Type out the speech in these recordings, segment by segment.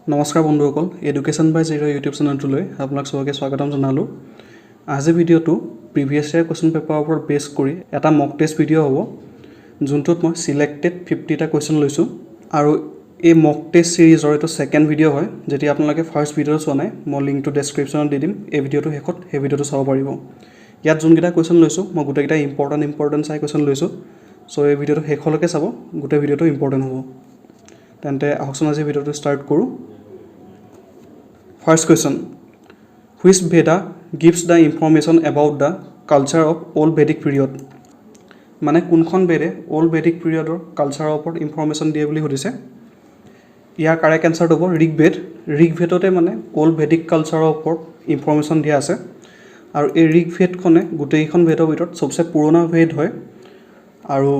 নমস্কাৰ বন্ধুসকল এডুকেশ্যন বাই zero' YouTube চেনেলটোলৈ আপোনাক সবকে স্বাগতম জনালোঁ আজি ভিডিঅ'টো প্ৰিভিয়াছ ইয়াৰ কোৱেশ্চন পেপাৰৰ ওপৰত বেছ কৰি এটা মক টেষ্ট ভিডিঅ' হ'ব যোনটোত মই সিলেক্টেড 50টা কোৱেশ্চন লৈছোঁ আৰু এই মক টেষ্ট সিৰিজৰ এটা সেকেন্ড ভিডিঅ' হয় যেতি আপোনালোকে ফাৰ্স্ট ভিডিঅ'টো চোৱা নাই মই লিংকটো ডেসক্ৰিপচনত দি দিম এই ভিডিঅ'টো শেষত এই ভিডিঅ'টো চাব পাৰিব ইয়াত যোনকেইটা কোৱেশ্চন লৈছোঁ মই গোটেইকেইটা ইম্পৰ্টেণ্ট চাই কোৱেশ্চন লৈছোঁ সো এই ভিডিঅ'টো শেষলৈকে চাব গোটেই ভিডিঅ'টো ইম্পৰ্টেণ্ট হ'ব তেন্তে আহকচোন আজি ভিডিঅ'টো ষ্টাৰ্ট কৰোঁ First question, which Veda gives the information about the culture of old Vedic period? মানে কোনখন বেদে old Vedic periodৰ কালচাৰৰ ওপৰত ইনফৰমেশ্যন দিয়ে বুলি সুধিছে ইয়াৰ কাৰেক্ট এনসাৰটো হ'ব ঋগবেদ ঋগবেদতে মানে old Vedic কালচাৰৰ ওপৰত ইনফৰমেশ্যন দিয়া আছে আৰু এই ঋগবেদখনে গোটেইখন বেদৰ ভিতৰত সবচে পুৰণা বেদ হয় আৰু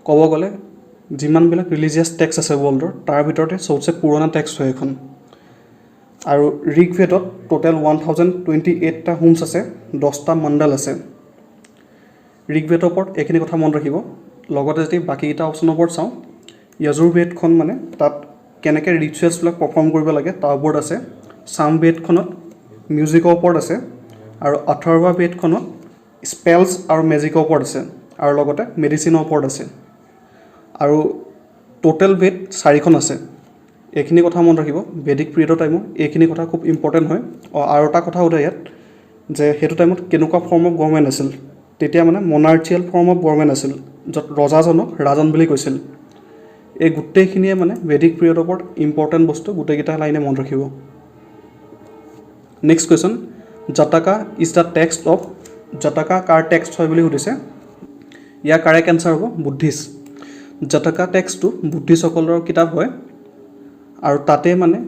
ক'ব গ'লে যিমানবিলাক ৰিলিজিয়াছ টেক্সট আছে ৱৰ্ল্ডৰ তাৰ ভিতৰতে সবচে পুৰণা টেক্সট হয় এখন আৰু ঋগবেদত টোটাল 1028টা হোমছ আছে 10টা মণ্ডল আছে ঋগবেদৰ ওপৰত এখিনি কথা মন ৰাখিব লগতে যদি বাকিটা অপচনৰ ওপৰত চাওঁ যজুৰ্বেদখন মানে তাত কেনেকৈ ৰিচুৱেলছবিলাক পাৰফৰ্ম কৰিব লাগে তাৰ ওপৰত আছে সামবেদখনত মিউজিকৰ ওপৰত আছে আৰু অথৰ্বা বেদখনত স্পেলছ আৰু মেজিকৰ ওপৰত আছে আৰু লগতে মেডিচিনৰ ওপৰত আছে আৰু টোটাল বেদ 4খন আছে এখিনি কথা মন ৰাখিব বেদিক পিৰিয়ডৰ টাইমত এখিনি কথা খুব ইম্পৰ্টেন্ট হয় আৰু এটা কথা উঠে ইয়াত যে হেতু টাইমত কেনেকুৱা ফৰ্ম অফ গভৰ্নমেন্ট আছিল তেতিয়া মানে মনাৰ্চিয়েল ফৰ্ম অফ গভৰ্নমেন্ট আছিল যত ৰজাজনক ৰাজন বুলি কৈছিল এই গুটেইখিনিয়ে মানে বেদিক পিৰিয়ডৰ ওপৰত ইম্পৰ্টেন্ট বস্তু গুটেইকেইটা লাইনে মন ৰাখিব next question Jataka is the text of Jataka কাৰ টেক্সট হয় বুলি সুধিছে ইয়াৰ কাৰেক্ট এনসাৰ হ'ব বুদ্ধিষ্ট জাতকা টেক্সটটো বুদ্ধিষ্টসকলৰ কিতাপ হয় আৰু তাতে মানে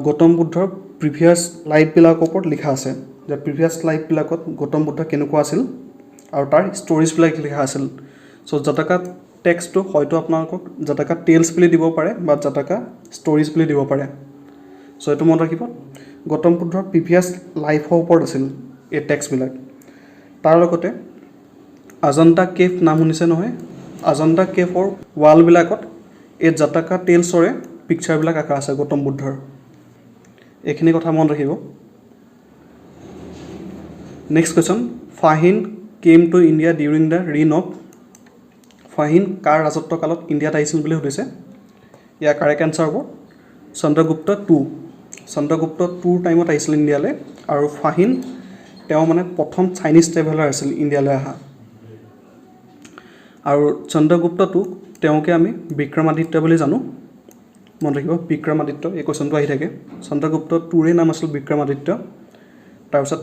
গৌতম বুদ্ধৰ প্ৰিভিয়াছ লাইফবিলাকৰ ওপৰত লিখা আছে যে প্ৰিভিয়াছ লাইফবিলাকত গৌতম বুদ্ধ কেনেকুৱা আছিল আৰু তাৰ ষ্টৰিজবিলাক লিখা আছিল সো জাতকা টেক্সটটো হয়তো আপোনালোকক জাতকা টেলছ বুলি দিব পাৰে বা জাতকা ষ্টৰিজ বুলি দিব পাৰে সো এটো মনত ৰাখিব গৌতম বুদ্ধৰ প্ৰিভিয়াছ লাইফৰ ওপৰত আছিল এই টেক্সটবিলাক তাৰ লগতে অজন্তা কেভ নাম শুনিছে নহয় অজন্তা কেভৰ ৱালবিলাকত এই জাতকা টেলছৰে পিকচাৰবিলাক আঁকা আছে গৌতম বুদ্ধৰ এখিনি কথা মন ৰাখিব next question Fahien came to India during the reign of Fahien কাৰ ৰাজত্ব কালত ইণ্ডিয়াত আহিছিল বুলি সুধিছে ইয়াৰ কাৰেক্ট এনসাৰ হ'ব চন্দ্ৰগুপ্ত 2 চন্দ্ৰগুপ্ত 2 টাইমত আহিছিল ইণ্ডিয়ালৈ আৰু ফাহিন তেওঁ মানে প্ৰথম চাইনিজ ট্ৰেভেলাৰ আছিল ইণ্ডিয়ালৈ অহা আৰু চন্দ্ৰগুপ্ত 2 তেওঁকে আমি বিক্ৰমাদিত্য বুলি জানো মন ৰাখিব বিক্ৰমাদিত্য এই কোৱেশ্চনটো আহি থাকে চন্দ্ৰগুপ্ত 2ৰ নাম আছিল বিক্ৰমাদিত্য তাৰপিছত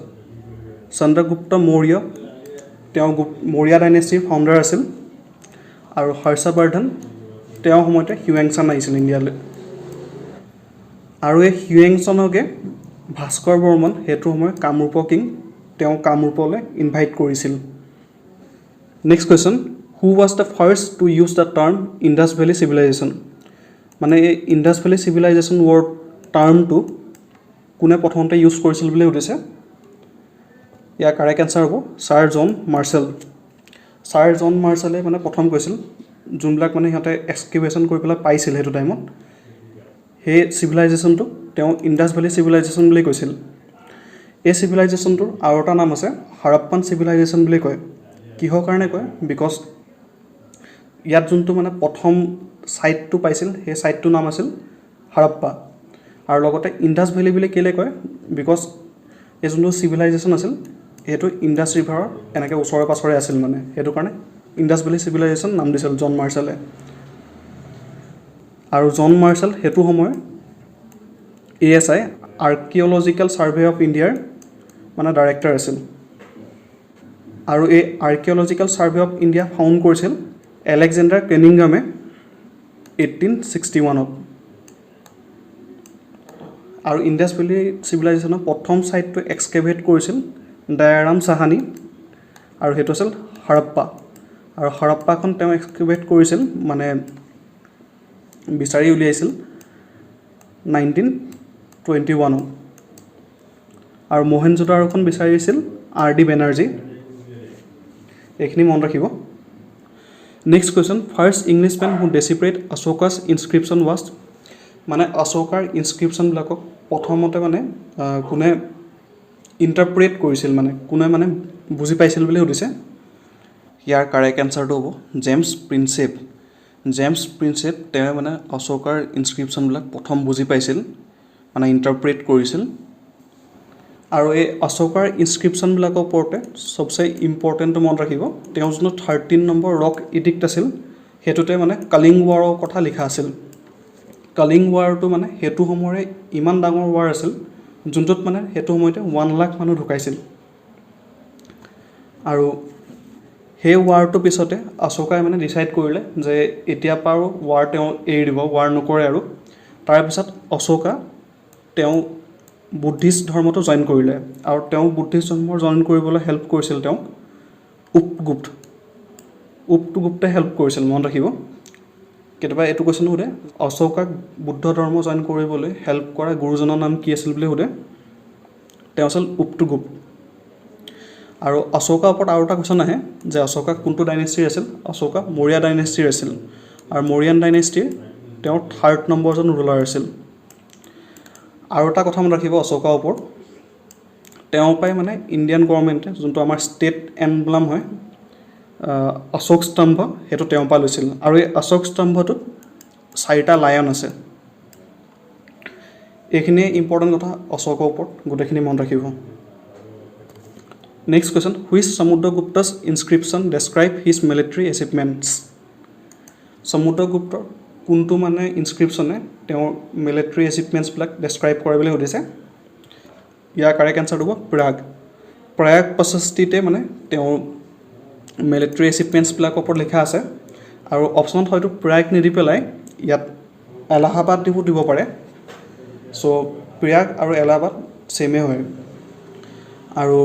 চন্দ্ৰগুপ্ত মৌৰ্য তেওঁ মৌৰ্য ডাইনেষ্টিৰ ফাউণ্ডাৰ আছিল আৰু হৰ্ষবৰ্ধন তেওঁ সময়তে হিউৱেংচান আহিছিল ইণ্ডিয়ালৈ আৰু এই হিউৱেংচানকে ভাস্কৰ বৰ্মন হেতু সময় কামৰূপ কিং তেওঁ কামৰূপলৈ ইনভাইট কৰিছিল next question who was the first to use the term Indus valley civilisation মানে এই ইণ্ডাছ ভেলী চিভিলাইজেশ্যন ৱৰ্ড টাৰ্মটো কোনে প্ৰথমতে ইউজ কৰিছিল বুলি সুধিছে ইয়াৰ কাৰেক্ট এনসাৰ হ'ব ছাৰ জন মাৰ্চেলে মানে প্ৰথম কৈছিল যোনবিলাক মানে সিহঁতে এক্সকেভেশ্যন কৰি পেলাই পাইছিল হেতু টাইমত সেই চিভিলাইজেশ্যনটো তেওঁ ইণ্ডাছ ভেলী চিভিলাইজেশ্যন বুলি কৈছিল এই চিভিলাইজেশ্যনটোৰ আৰু এটা নাম আছে হাৰাপ্পান চিভিলাইজেশ্যন বুলি কয় কিহৰ কাৰণে কয় বিকজ ইয়াত যোনটো মানে প্ৰথম সাইটটো পাইছিল সেই সাইটটোৰ নাম আছিল হাৰাপ্পা আৰু লগতে ইণ্ডাছ ভেলী বুলি কেলে কয় বিকজ এই যোনটো চিভিলাইজেশ্যন আছিল এটো ইণ্ডাছ ৰিভাৰৰ এনেকৈ ওচৰে পাছৰে আছিল মানে হেতু কাৰণে ইণ্ডাছ ভেলী চিভিলাইজেশ্যন নাম দিছিল জন মাৰ্চেলে আৰু জন মাৰ্চেল হেতু সময় ASI আৰ্কিঅলজিকেল সাৰ্ভে অফ ইণ্ডিয়াৰ মানে ডাইৰেক্টৰ আছিল আৰু এই archaeological survey of India found কৰিছিল এলেকজেণ্ডাৰ কেনিংহামে 1861 আৰু ইণ্ডাছ ভেলী চিভিলাইজেশ্যনৰ প্ৰথম সাইটটো এক্সকেভেট কৰিছিল ডায়াৰাম সাহানী আৰু হেতু আছিল হাৰাপ্পা আৰু হাৰাপ্পাখন তেওঁ এক্সকেভেট কৰিছিল মানে বিচাৰি উলিয়াইছিল 1921 আৰু মোহেনজোদাৰোখন বিচাৰিছিল RD বেনাৰ্জী এখিনি মন ৰাখিব Next question, first Englishman who deciphered Ashoka's inscription was মানে অশোকাৰ ইনস্ক্ৰিপশ্যনবিলাকক প্ৰথমতে মানে কোনে ইণ্টাৰপ্ৰেট কৰিছিল, মানে কোনে মানে বুজি পাইছিল বুলি সুধিছে। ইয়াৰ কাৰেক্ট এনচাৰটো হ'ব জেমছ প্ৰিন্সেপ। জেমছ প্ৰিন্সেপ তেওঁ মানে অশোকাৰ ইনস্ক্ৰিপশ্যনবিলাক প্ৰথম বুজি পাইছিল, মানে ইণ্টাৰপ্ৰেট কৰিছিল। আৰু এই অশোকাৰ ইনস্ক্ৰিপশ্যনবিলাকৰ ওপৰতে চবচে ইম্পৰ্টেণ্টটো মনত ৰাখিব, তেওঁ যোনটো 13 নম্বৰ ৰক ইডিক্ট আছিল সেইটোতে মানে কলিং ৱাৰৰ কথা লিখা আছিল। কলিং ৱাৰটো মানে সেইটো সময়ৰে ইমান ডাঙৰ ৱাৰ আছিল যোনটোত মানে সেইটো সময়তে 1 লাখ মানুহ ঢুকাইছিল। আৰু সেই ৱাৰটোৰ পিছতে অশোকাই মানে ডিচাইড কৰিলে যে এতিয়া পাৰো ৱাৰ তেওঁ এৰি দিব, ৱাৰ নকৰে। আৰু তাৰপিছত অশোকা তেওঁ বুদ্ধিষ্ট ধৰ্মটো জইন কৰিলে, আৰু তেওঁ বুদ্ধিষ্ট ধৰ্ম জইন কৰিবলৈ হেল্প কৰিছিল তেওঁক উপগুপ্তে হেল্প কৰিছিল, মনত ৰাখিব। কেতিয়াবা এইটো কুৱেশ্যন সোধে, অশোকাক বুদ্ধ ধৰ্ম জইন কৰিবলৈ হেল্প কৰা গুৰুজনৰ নাম কি আছিল বুলি সোধে, তেওঁ আছিল উপগুপ্ত। আৰু অশোকাৰ ওপৰত আৰু এটা কুৱেশ্যন আহে যে অশোকা কোনটো ডাইনেষ্টিৰ আছিল, অশোকা মৌৰ্য ডাইনেষ্টিৰ আছিল। আৰু মৌৰ্যন ডাইনেষ্টিৰ তেওঁৰ 3rd নম্বৰজন ৰুলাৰ আছিল। আৰু এটা কথা মনত ৰাখিব অশোকাৰ ওপৰত, তেওঁ পাই মানে ইণ্ডিয়ান গভৰ্ণমেণ্টে যোনটো আমাৰ ষ্টেট এমব্লেম হয় অশোক স্তম্ভ, সেইটো তেওঁৰ পৰা লৈছিল। আৰু এই অশোক স্তম্ভটোত 4টা লায়ন আছে। এইখিনিয়ে ইম্পৰ্টেণ্ট কথা অশোকৰ ওপৰত, গোটেইখিনি মনত ৰাখিব। Next question, which Samudragupta's inscription describe his military achievements. সমুদ্ৰগুপ্তৰ কোনটো মানে ইনস্ক্ৰিপশ্যনে তেওঁৰ মিলিটাৰী এচিভমেণ্টছবিলাক ডেছক্ৰাইব কৰে বুলি সুধিছে। ইয়াৰ কাৰেক্ট এনচাৰটো হ'ব প্ৰয়াগ 65তে মানে তেওঁৰ মিলিটাৰী এচিভমেণ্টছবিলাকৰ ওপৰত লিখা আছে। আৰু অপশ্যনত হয়তো প্ৰয়াগ নিদি পেলাই ইয়াত এলাহাবাদ দিব পাৰে। চ' প্ৰয়াগ আৰু এলাহাবাদ ছেমে হয়। আৰু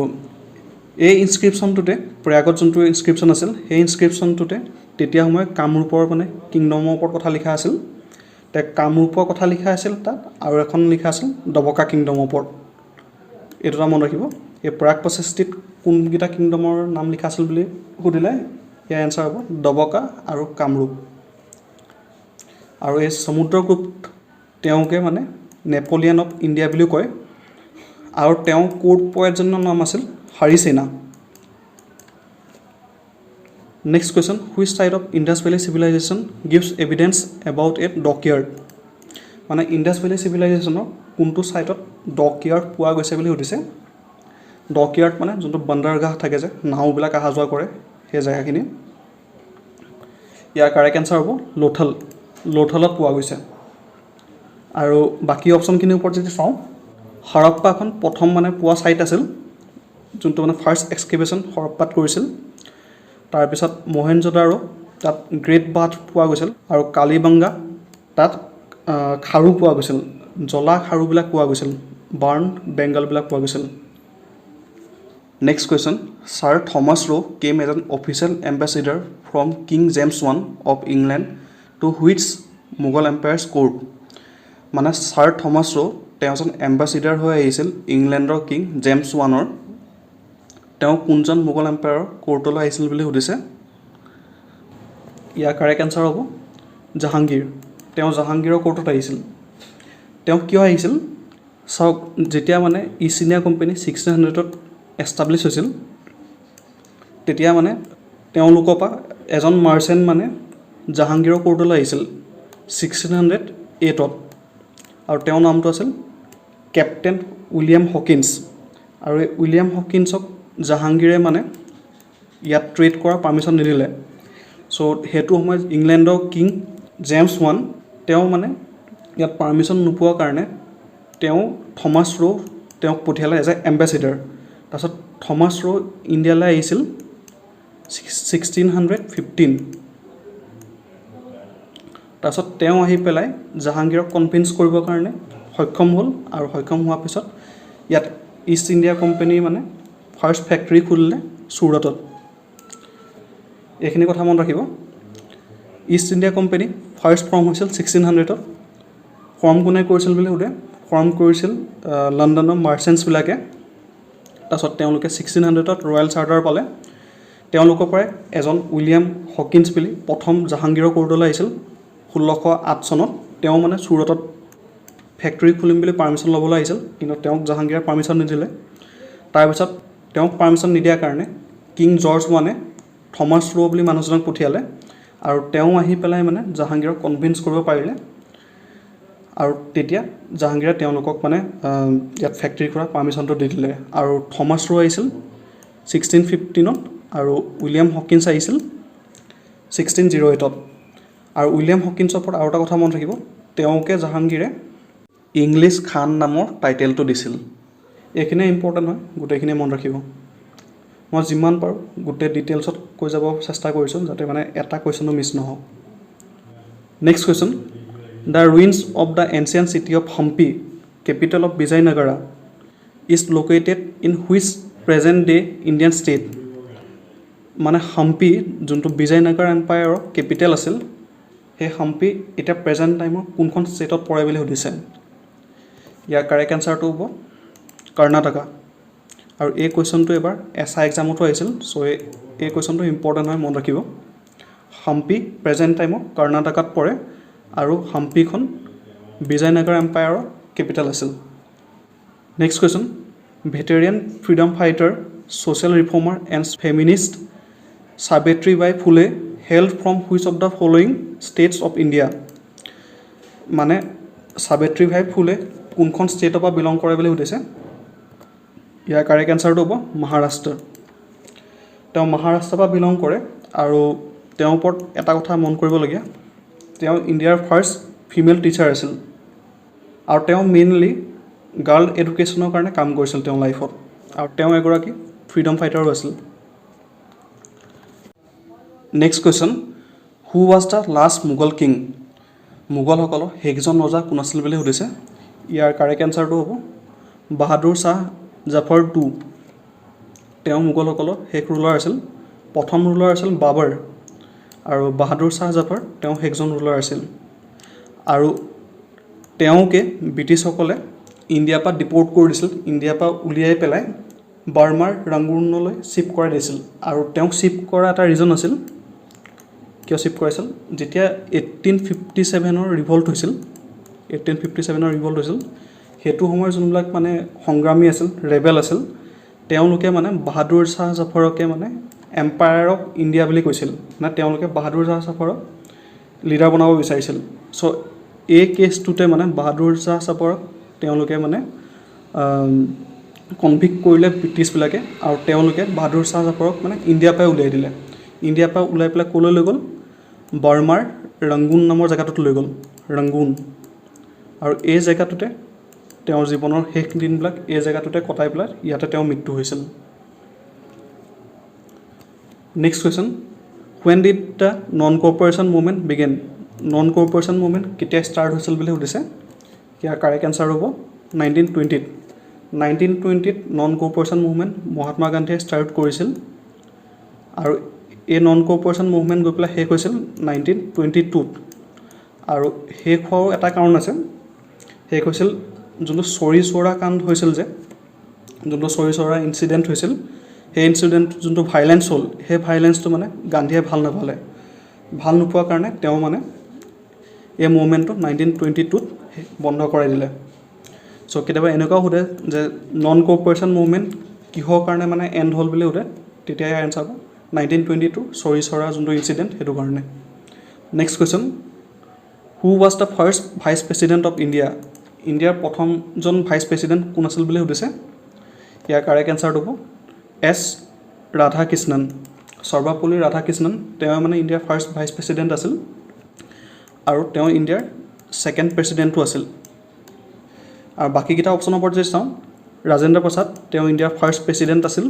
এই ইনস্ক্ৰিপশ্যনটোতে প্ৰয়াগত যোনটো ইনস্ক্ৰিপশ্যন আছিল সেই ইনস্ক্ৰিপশ্যনটোতে তেতিয়া সময়ত কামৰূপৰ মানে কিংডমৰ ওপৰত কথা লিখা আছিল। কামৰূপৰ কথা লিখা আছিল তাত, আৰু এখন লিখা আছিল ডবকা কিংডমৰ ওপৰত। এইটো এটা মনত ৰাখিব। এই প্ৰয়াগ 65ত কোনকেইটা কিংডমৰ নাম লিখা আছিল বুলি সুধিলে ইয়াৰ এনচাৰ হ'ব ডবকা আৰু কামৰূপ। আৰু এই সমুদ্ৰগুপ্ত তেওঁকে মানে নেপলিয়ন অফ ইণ্ডিয়া বুলিও কয়। আৰু তেওঁ কোৰ্ট পয়েটজনৰ নাম আছিল Harisena. Next question, which site of Indus valley civilization gives evidence about a dockyard. মানে ইণ্ডাছ ভেলী চিভিলাইজেশ্যনৰ কোনটো ছাইডত ডকয়াৰ্ড পোৱা গৈছে বুলি সুধিছে। ডকয়াৰ্ড মানে যোনটো বন্দৰগাহ থাকে যে নাওবিলাক অহা যোৱা কৰে সেই জেগাখিনি। ইয়াৰ কাৰেক্ট এনচাৰ হ'ব লোথলত পোৱা গৈছে। আৰু বাকী অপশ্যনখিনিৰ ওপৰত যদি চাওঁ, হৰপ্পাখন প্ৰথম মানে পোৱা ছাইট আছিল, যোনটো মানে ফাৰ্ষ্ট এক্সকেভেশ্যন হৰপ্পাত কৰিছিল। তাৰপিছত মহেঞ্জোদাৰো তাত গ্ৰেট বাথ পোৱা গৈছিল। আৰু কালিবাংগা তাত খাৰু পোৱা গৈছিল, জ্বলা খাৰুবিলাক পোৱা গৈছিল, বাৰ্ণ বেংগলবিলাক পোৱা গৈছিল। Next question, sir Thomas Roe' came as an official ambassador from king James I of England to which Mughal empire's court. মানে ছাৰ থমাছ ৰ' তেওঁ এজন এম্বেচিডাৰ হৈ আহিছিল ইংলেণ্ডৰ কিং জেমছ I। তেওঁ কোনজন মোগল এম্পায়াৰৰ কোৰ্টলৈ আহিছিল বুলি সুধিছে। ইয়াৰ কাৰেক্ট এনচাৰ হ'ব জাহাংগীৰ। তেওঁ জাহাংগীৰৰ কোৰ্টত আহিছিল। তেওঁ কিয় আহিছিল চাওক, যেতিয়া মানে ইষ্ট ইণ্ডিয়া কোম্পানী 1600ত এষ্টাব্লিছ হৈছিল তেতিয়া মানে তেওঁলোকৰ পৰা এজন মাৰ্চেণ্ট মানে জাহাংগীৰৰ কোৰ্টলৈ আহিছিল 1608ত। আৰু তেওঁৰ নামটো আছিল কেপ্টেইন উইলিয়াম হকিন্স। আৰু এই উইলিয়াম হকিন্সক জাহাংগীৰে মানে ইয়াত ট্ৰেড কৰাৰ পাৰ্মিশ্যন নিদিলে। চ' সেইটো সময়ত ইংলেণ্ডৰ কিং জেমছ I তেওঁ মানে ইয়াত পাৰ্মিশ্যন নোপোৱাৰ কাৰণে তেওঁ থমাছ ৰ' তেওঁক পঠিয়ালে এজ এ এম্বেচিডাৰ। তাৰপিছত থমাছ ৰ' ইণ্ডিয়ালৈ আহিছিল 1615। তাৰপিছত তেওঁ আহি পেলাই জাহাংগীৰক কনভিন্স কৰিবৰ কাৰণে সক্ষম হ'ল। আৰু সক্ষম হোৱাৰ পিছত ইয়াত ইষ্ট ইণ্ডিয়া কোম্পানী মানে ফাৰ্ষ্ট ফেক্টৰী খুলিলে চুৰটত। এইখিনি কথা মনত ৰাখিব। East India company first form হৈছিল 1600ত। ফৰ্ম কোনে কৰিছিল বুলি সোধে, ফৰ্ম কৰিছিল লণ্ডনৰ মাৰ্চেণ্টছবিলাকে। তাৰপিছত তেওঁলোকে 1600ত ৰয়েল চাৰ্টাৰ পালে। তেওঁলোকৰ পৰাই এজন উইলিয়াম হকিন্স বুলি প্ৰথম জাহাংগীৰৰ কোৰ্টলৈ আহিছিল 1608 চনত। তেওঁ মানে চুৰটত ফেক্টৰী খুলিম বুলি পাৰ্মিশ্যন ল'বলৈ আহিছিল, কিন্তু তেওঁক জাহাংগীৰে পাৰ্মিশ্যন নিদিলে। তাৰপিছত তেওঁক পাৰ্মিশ্যন নিদিয়াৰ কাৰণে কিং জৰ্জ ওৱানে থমাছ ৰ' বুলি মানুহজনক পঠিয়ালে, আৰু তেওঁ আহি পেলাই মানে জাহাংগীৰক কনভিন্স কৰিব পাৰিলে, আৰু তেতিয়া জাহাংগীৰে তেওঁলোকক মানে ইয়াত ফেক্টৰী কৰা পাৰ্মিশ্যনটো দি দিলে। আৰু থমাছ ৰ' আহিছিল 1615 আৰু উইলিয়াম হকিন্স আহিছিল 1608। আৰু উইলিয়াম হকিন্সৰ ওপৰত আৰু এটা কথা মনত ৰাখিব, তেওঁকে জাহাংগীৰে ইংলিছ খান নামৰ টাইটেলটো দিছিল। এইখিনিয়ে ইম্পৰ্টেণ্ট হয়, গোটেইখিনিয়ে মনত ৰাখিব। মই যিমান পাৰোঁ গোটেই ডিটেইলছত কৈ যাব চেষ্টা কৰিছোঁ, যাতে মানে এটা কুৱেশ্যনো মিছ নহওক। Next question, the ruins of the ancient city of Hampi, capital of Vijayanagara, is located in which present day Indian state. মানে হাম্পি যোনটো বিজয়নগৰ এম্পায়াৰৰ কেপিটেল আছিল, সেই হাম্পি এতিয়া প্ৰেজেণ্ট টাইমৰ কোনখন ষ্টেটত পৰে বুলি সুধিছে। ইয়াৰ কাৰেক্ট এনচাৰটো হ'ব কৰ্ণাটকা। আৰু এই কুৱেশ্যনটো এবাৰ SI এক্সামতো আহিছিল, চ' এই কুৱেশ্যনটো ইম্পৰ্টেণ্ট হয়, মনত ৰাখিব। হাম্পি প্ৰেজেণ্ট টাইমত কৰ্ণাটকাত পৰে, আৰু হাম্পিখন বিজয়নগৰ এম্পায়াৰৰ কেপিটেল আছিল। Next question, veteran freedom fighter, social reformer and feminist Savitribai Phule hailed from which of the following states of India. মানে সাবিত্ৰীবাই ফুলে কোনখন ষ্টেটৰ পৰা বিলং কৰে বুলি সুধিছে। ইয়াৰ কাৰেক্ট এনচাৰটো হ'ব মহাৰাষ্ট্ৰ। তেওঁ মহাৰাষ্ট্ৰৰ পৰা বিলং কৰে, আৰু তেওঁৰ ওপৰত এটা কথা মন কৰিবলগীয়া, তেওঁ ইণ্ডিয়াৰ ফাৰ্ষ্ট ফিমেল টিচাৰ আছিল, আৰু তেওঁ মেইনলি গাৰ্ল এডুকেশ্যনৰ কাৰণে কাম কৰিছিল তেওঁৰ লাইফত, আৰু তেওঁ এগৰাকী ফ্ৰীডম ফাইটাৰো আছিল। Next question, who was the last Mughal king. মোগলসকলৰ শেষজন ৰজা কোন আছিল বুলি সুধিছে। ইয়াৰ কাৰেক্ট এনচাৰটো হ'ব বাহাদুৰ শ্বাহ জাফৰ II। তেওঁ মোগলসকলৰ শেষ ৰুলাৰ আছিল। প্ৰথম ৰুলাৰ আছিল বাবৰ, আৰু বাহাদুৰ শ্বাহ জাফৰ তেওঁ শেষজন ৰুলাৰ আছিল। আৰু তেওঁকে ব্ৰিটিছসকলে ইণ্ডিয়াৰ পৰা ডিপৰ্ট কৰি দিছিল, ইণ্ডিয়াৰ পৰা উলিয়াই পেলাই বাৰ্মাৰ ৰাংগুনলৈ শ্বিফ্ট কৰাই দিছিল। আৰু তেওঁক শ্বিফ্ট কৰা এটা ৰিজন আছিল, কিয় শ্বিফ্ট কৰাইছিল, যেতিয়া 1857 ৰিভল্ট হৈছিল, 1857 ৰিভল্ট হৈছিল, সেইটো সময়ৰ যোনবিলাক মানে সংগ্ৰামী আছিল, ৰেবেল আছিল, তেওঁলোকে মানে বাহাদুৰ শ্বাহ জাফৰকে মানে এম্পায়াৰ অফ ইণ্ডিয়া বুলি কৈছিল। মানে তেওঁলোকে বাহাদুৰ শ্বাহ জাফৰক লিডাৰ বনাব বিচাৰিছিল। চ' এই কেছটোতে মানে বাহাদুৰ শ্বাহ জাফৰক তেওঁলোকে মানে কনভিক্ট কৰিলে ব্ৰিটিছবিলাকে, আৰু তেওঁলোকে বাহাদুৰ শ্বাহ জাফৰক মানে ইণ্ডিয়াৰ পৰাই উলিয়াই দিলে। ইণ্ডিয়াৰ পৰা ওলাই পেলাই ক'লৈ লৈ গ'ল, বাৰ্মাৰ ৰংগুন নামৰ জেগাটোত লৈ গ'ল, ৰংগুন। আৰু এই জেগাটোতে তেওঁৰ জীৱনৰ শেষ দিনবিলাক এই জেগাটোতে কটাই পেলাই ইয়াতে তেওঁৰ মৃত্যু হৈছিল। Next question, when did the non cooperation movement began. Non cooperation movement কেতিয়া ষ্টাৰ্ট হৈছিল বুলি সুধিছে। ইয়াৰ কাৰেক্ট এনচাৰ হ'ব 1920। 1920 নন কৰ্পৰেশ্যন মুভমেণ্ট মহাত্মা গান্ধীয়ে ষ্টাৰ্ট কৰিছিল, আৰু এই নন কৰ্পৰেশ্যন মুভমেণ্ট গৈ পেলাই শেষ হৈছিল 1922। আৰু শেষ হোৱাও এটা কাৰণ আছে, শেষ হৈছিল যোনটো চৰি চৌৰা কাণ্ড হৈছিল যে, যোনটো চৰি চৌৰা ইনচিডেণ্ট হৈছিল, সেই ইনচিডেণ্ট যোনটো ভাইলেঞ্চ হ'ল, সেই ভাইলেঞ্চটো মানে গান্ধীয়ে ভাল নাপালে। ভাল নোপোৱাৰ কাৰণে তেওঁ মানে এই মুভমেণ্টটো 1922 বন্ধ কৰাই দিলে। চ' কেতিয়াবা এনেকুৱাও সোধে যে নন কৰ্পৰেশ্যন মুভমেণ্ট কিহৰ কাৰণে মানে এণ্ড হ'ল বুলি সোধে, তেতিয়া ইয়াৰ এনচাৰ হ'ব 1922 চৰি চৌৰা যোনটো ইনচিডেণ্ট সেইটো কাৰণে। Next question, who was the first vice president of India. ইণ্ডিয়াৰ প্ৰথমজন ভাইচ প্ৰেচিডেণ্ট কোন আছিল বুলি সুধিছে। ইয়াৰ কাৰেক্ট এনচাৰটো হ'ব এছ ৰাধাকৃষ্ণন, সৰ্বপল্লী ৰাধাকৃষ্ণন। তেওঁ মানে ইণ্ডিয়াৰ ফাৰ্ষ্ট ভাইচ প্ৰেচিডেণ্ট আছিল, আৰু তেওঁ ইণ্ডিয়াৰ ছেকেণ্ড প্ৰেচিডেণ্টো আছিল। আৰু বাকীকেইটা অপশ্যনৰ ওপৰত যদি চাওঁ, ৰাজেন্দ্ৰ প্ৰসাদ তেওঁ ইণ্ডিয়াৰ ফাৰ্ষ্ট প্ৰেচিডেণ্ট আছিল,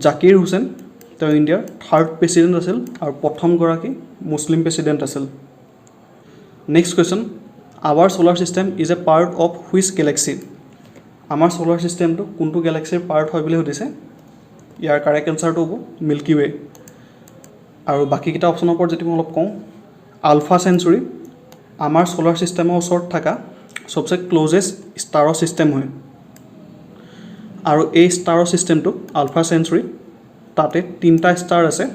জাকিৰ হুছেইন তেওঁ ইণ্ডিয়াৰ থাৰ্ড প্ৰেচিডেণ্ট আছিল, আৰু প্ৰথমগৰাকী মুছলিম প্ৰেচিডেণ্ট আছিল। Next question, our solar system is a part of which galaxy. আমাৰ ছ'লাৰ ছিষ্টেমটো কোনটো গেলেক্সিৰ পাৰ্ট হয় বুলি সুধিছে। ইয়াৰ কাৰেক্ট এনচাৰটো হ'ব মিল্কি ৱে। আৰু বাকীকেইটা অপশ্যনৰ ওপৰত যদি মই অলপ কওঁ, আলফা চেঞ্চুৰী আমাৰ ছ'লাৰ ছিষ্টেমৰ ওচৰত থকা চবচে ক্ল'জেষ্ট ষ্টাৰৰ ছিষ্টেম হয়, আৰু এই ষ্টাৰৰ ছিষ্টেমটো আলফা চেঞ্চুৰী, তাতে 3টা ষ্টাৰ আছে।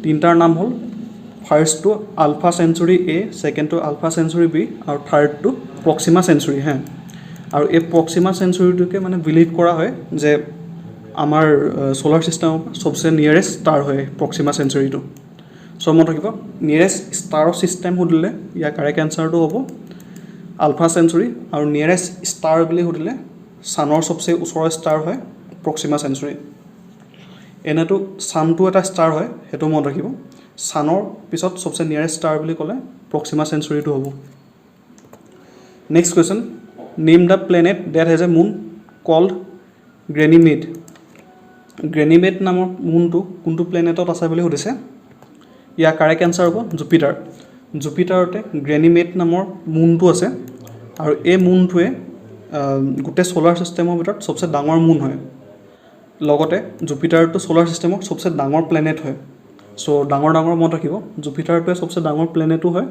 3টাৰ নাম হ'ল, ফাৰ্ষ্টটো আলফা চেঞ্চুৰী A, ছেকেণ্ডটো আলফা চেঞ্চুৰী B, আৰু থাৰ্ডটো প্ৰক্সিমা চেঞ্চুৰী হে আৰু এই প্ৰক্সিমা চেঞ্চুৰীটোকে মানে বিলিভ কৰা হয় যে আমাৰ সোলাৰ চিষ্টেমৰ সবচে নিয়াৰেষ্ট ষ্টাৰ হয় প্ৰক্সিমা চেঞ্চুৰীটো সো মনত ৰাখিব নিয়াৰেষ্ট ষ্টাৰৰ চিষ্টেম সুধিলে ইয়াৰ কাৰেক্ট এনসাৰটো হ'ব আলফা চেঞ্চুৰী আৰু নিয়াৰেষ্ট ষ্টাৰ বুলি সুধিলে সানৰ সবচে ওচৰৰ ষ্টাৰ হয় প্ৰক্সিমা চেঞ্চুৰী এনেটো সানটো এটা ষ্টাৰ হয় হেতু মনত ৰাখিব সানৰ পিছত সবচে নিয়াৰেষ্ট ষ্টাৰ বুলি ক'লে প্ৰক্সিমা চেঞ্চুৰীটো হ'ব next question name the planet that has a moon called Ganymede Ganymede নামৰ মুনটো কোনটো প্লেনেটত আছে বুলি সুধিছে ইয়াৰ কাৰেক্ট এনসাৰ হ'ব জুপিটাৰ জুপিটাৰতে গ্ৰেনিমেড নামৰ মুনটো আছে আৰু এই মুনটোৱে গোটেই সোলাৰ চিষ্টেমৰ ভিতৰত সবচে ডাঙৰ মুন হয় লগতে জুপিটাৰটো সোলাৰ চিষ্টেমৰ সবচে ডাঙৰ প্লেনেট হয় সো ডাঙৰ মনত ৰাখিব জুপিটাৰটোৱে সবচে ডাঙৰ প্লেনেটো হয়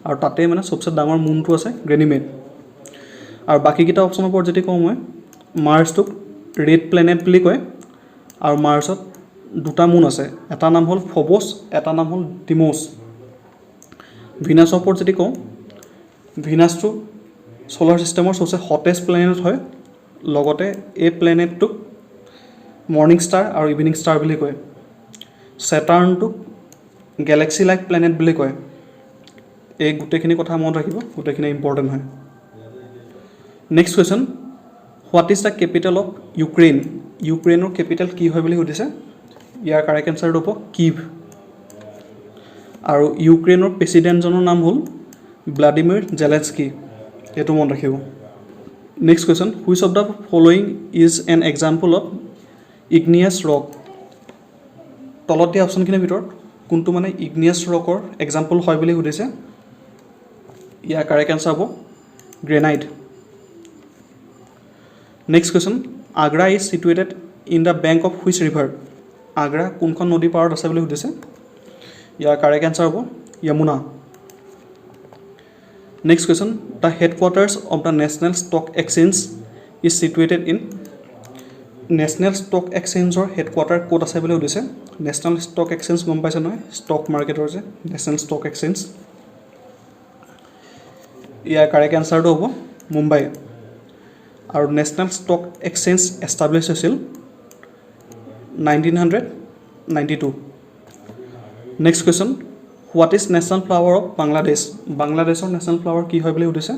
আৰু তাতে মানে সবচে ডাঙৰ মুনটো আছে গ্ৰেনিমেড আৰু বাকিকেইটা অপশ্যনৰ ওপৰত যদি কওঁ মই মাৰ্চটোক ৰেড প্লেনেট বুলি কয় আৰু মাৰ্চত দুটা মুন আছে এটা নাম হ'ল ফবছ এটা নাম হ'ল ডিমোছ ভিনাছৰ ওপৰত যদি কওঁ ভিনাছটো সোলাৰ চিষ্টেমৰ সবচে হটেষ্ট প্লেনেট হয় লগতে এই প্লেনেটটোক মৰ্নিং ষ্টাৰ আৰু ইভিনিং ষ্টাৰ বুলি কয় সেটাৰ্ণটোক গেলেক্সি লাইক প্লেনেট বুলি কয় এই গোটেইখিনি কথা মনত ৰাখিব গোটেইখিনি ইম্পৰ্টেণ্ট হয় next question what is the capital of Ukraine ইউক্ৰেইনৰ কেপিটেল কি হয় বুলি সুধিছে ইয়াৰ কাৰেক্ট এনসাৰটো হ'ব কিভ আৰু ইউক্ৰেইনৰ প্ৰেছিডেণ্টজনৰ নাম হ'ল ভ্লাদিমিৰ জেলেনস্কি এইটো মনত ৰাখিব next question which of the following is an example of igneous rock তলত দিয়া অপশ্যনখিনিৰ ভিতৰত কোনটো মানে ইগনিয়াছ ৰকৰ এক্সাম্পল হয় বুলি সুধিছে ইয়াৰ কাৰেক্ট এনসাৰ হ'ব granite next question Agra is situated in the bank of which river Agra কোনখন নদীৰ পাৰত আছে বুলি সুধিছে ইয়াৰ কাৰেক্ট এনসাৰ হ'ব Yamuna next question the headquarters of the National Stock Exchange is situated in National Stock এক্সচেঞ্জৰ হেডকোৱাৰ্টাৰ ক'ত আছে বুলি সুধিছে নেশ্যনেল ষ্টক এক্সচেঞ্জ গম পাইছে নহয় ষ্টক মাৰ্কেটৰ যে নেশ্যনেল ষ্টক এক্সচেঞ্জ ইয়াৰ কাৰেক্ট এনসাৰটো হ'ব মুম্বাই আৰু নেশ্যনেল ষ্টক এক্সচেঞ্জ এষ্টাব্লিছ হৈছিল 1992 next question what is national flower of Bangladesh বাংলাদেশৰ নেশ্যনেল ফ্লাৱাৰ কি হয় বুলি সুধিছে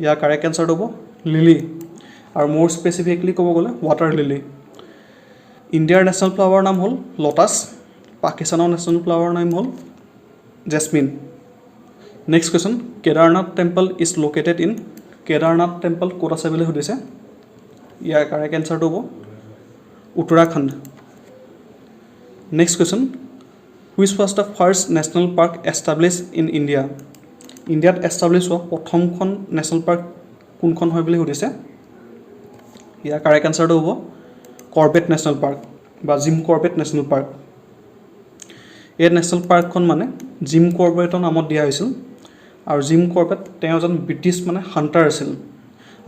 ইয়াৰ কাৰেক্ট এনসাৰটো হ'ব লিলি আৰু মোৰ স্পেচিফিকলি ক'ব গ'লে ৱাটাৰ লিলি ইণ্ডিয়াৰ নেশ্যনেল ফ্লাৱাৰ নাম হ'ল লটাছ পাকিস্তানৰ নেশ্যনেল ফ্লাৱাৰ নাম হ'ল jasmine next question Kedarnath temple is located in Kedarnath temple ক'ত আছে বুলি সুধিছে ইয়াৰ কাৰেক্ট এনসাৰটো হ'ব Uttarakhand next question which was the first national park establish in India ইণ্ডিয়াত এষ্টাব্লিছ হোৱা প্ৰথমখন নেশ্যনেল পাৰ্ক কোনখন হয় বুলি সুধিছে ইয়াৰ কাৰেক্ট এনসাৰটো হ'ব কৰ্বেট নেশ্যনেল পাৰ্ক বা জিম কৰ্বেট নেশ্যনেল পাৰ্ক এই নেশ্যনেল পাৰ্কখন মানে জিম কৰ্বেটৰ নামত দিয়া হৈছিল আৰু জিম কৰ্বেট তেওঁ এজন ব্ৰিটিছ মানে হাণ্টাৰ আছিল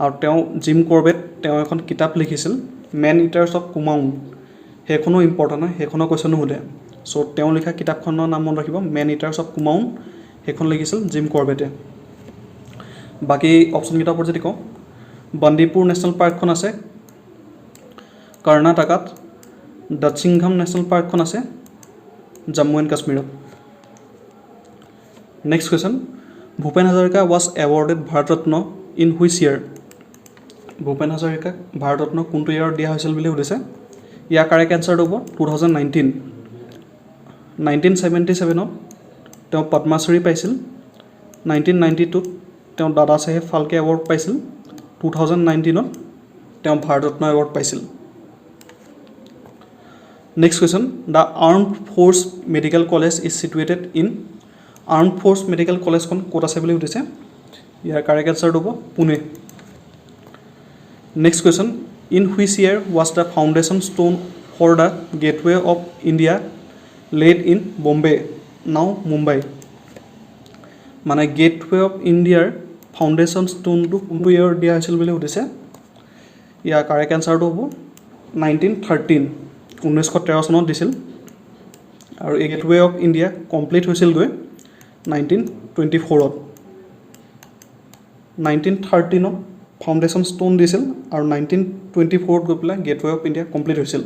আৰু তেওঁ জিম কৰ্বেট তেওঁ এখন কিতাপ লিখিছিল মেন ইটাৰ্ছ অফ কুমাউন সেইখনো ইম্পৰ্টেণ্ট হয় সেইখনৰ কুৱেশ্যনো সোধে চ' তেওঁ লিখা কিতাপখনৰ নাম মনত ৰাখিব মেন ইটাৰ্ছ অফ কুমাউন সেইখন লিখিছিল জিম কৰ্বেটে বাকী অপশ্যনকেইটাৰ ওপৰত যদি কওঁ বন্দিপুৰ নেশ্যনেল পাৰ্কখন আছে কৰ্ণাটকাত দচিংঘাম নেশ্যনেল পাৰ্কখন আছে জম্মু এণ্ড কাশ্মীৰত next question Bhupen Hazarika was awarded Bharat Ratna in which year Bhupen হাজৰিকাক ভাৰত ৰত্ন কোনটো ইয়েৰত দিয়া হৈছিল বুলি সুধিছে ইয়াৰ কাৰেক্ট এনসাৰটো হ'ব 2019 1977ত তেওঁ পদ্মশ্ৰী পাইছিল 1992ত তেওঁ দাদা চাহেব ফাল্কে এৱাৰ্ড পাইছিল 2019ত তেওঁ ভাৰত ৰত্ন এৱাৰ্ড পাইছিল next question the Armed Force Medical College is situated in Armed Force Medical কলেজখন ক'ত আছে বুলি সুধিছে ইয়াৰ কাৰেক্ট এনসাৰটো হ'ব Pune next question in which year was the foundation stone for the Gateway of India laid in Bombay now Mumbai মানে Gateway of ইণ্ডিয়াৰ ফাউণ্ডেশ্যন ষ্টোনটো কোনটো ইয়েৰত দিয়া হৈছিল বুলি সুধিছে ইয়াৰ কাৰেক্ট এনসাৰটো হ'ব 1913 1913 চনত দিছিল আৰু এই গেটৱে অফ ইণ্ডিয়া কমপ্লিট হৈছিলগৈ 1924ত 1913 ফাউণ্ডেশ্যন ষ্টোন দিছিল আৰু 1924 গৈ পেলাই গেটৱে অফ ইণ্ডিয়া কমপ্লিট হৈছিল